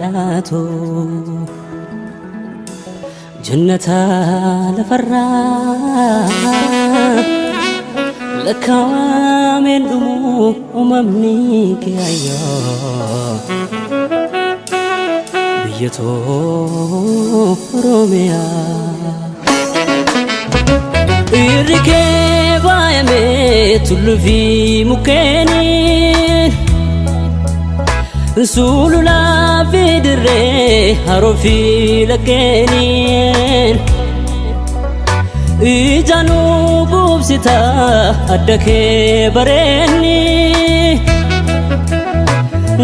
بداتو جنتا لفرا لكامل دمو أممنيك يا بيتو روميا إركبا يميت في مكانين سولولا في دري هروفي لكنين إجانو قبستا أدكي بريني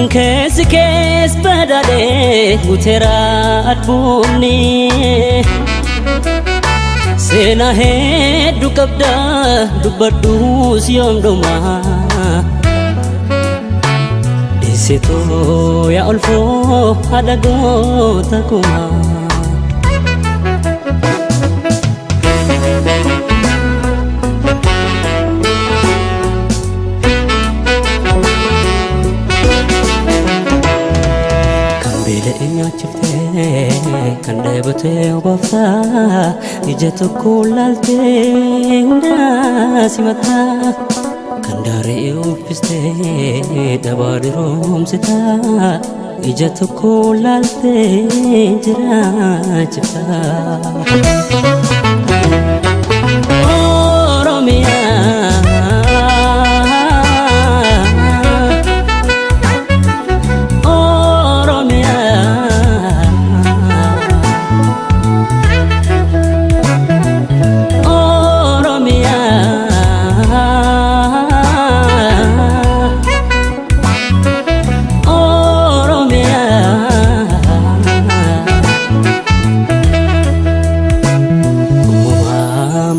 كيس بدالي وترا أدبوني سينا هيدو كبدا دبردوس يوم دوما ديسيتو يا ألفو هذا قوتكما kan debate obafa ijato kulalte hunda simata kan dare ufiste dabadirom sita ijato kulalte jira chita oromia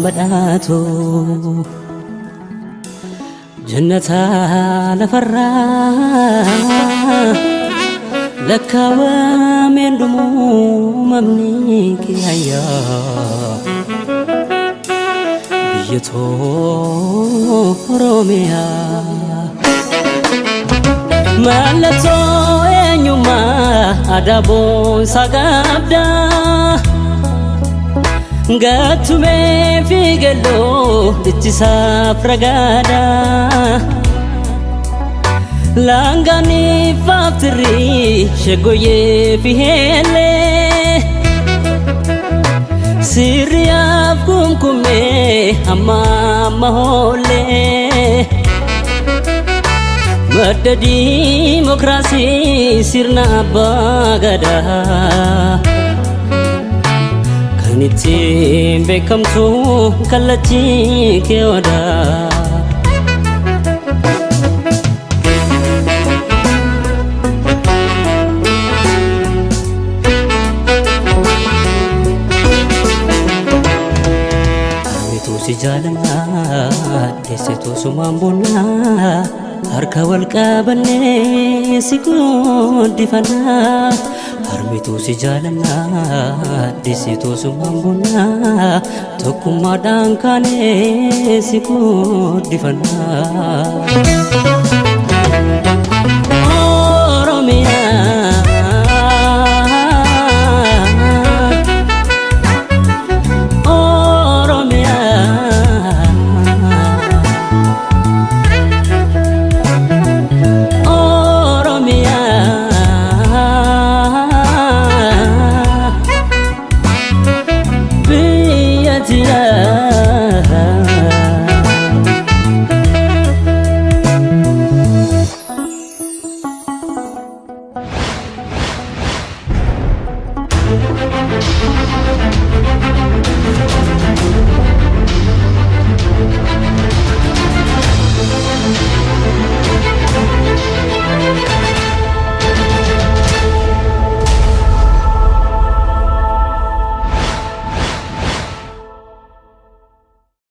بداتو جنتا لفرا لكوا من دمو ممنيك يا بيتو روميا مالتو ينيما أدابو ساقابدا Gattume figelo dichisa fragada Langani faftri shegoye fihele Siriya kumkume amma mahole Madda demokrasi sirna bagada Nitim bekam tu kalachi ke oda Amitu si jalana dese tu sumambuna harka wal qabane sikudifana Harmitu si jalana disitu sumambuna Tokkummaa dhankane sikudifana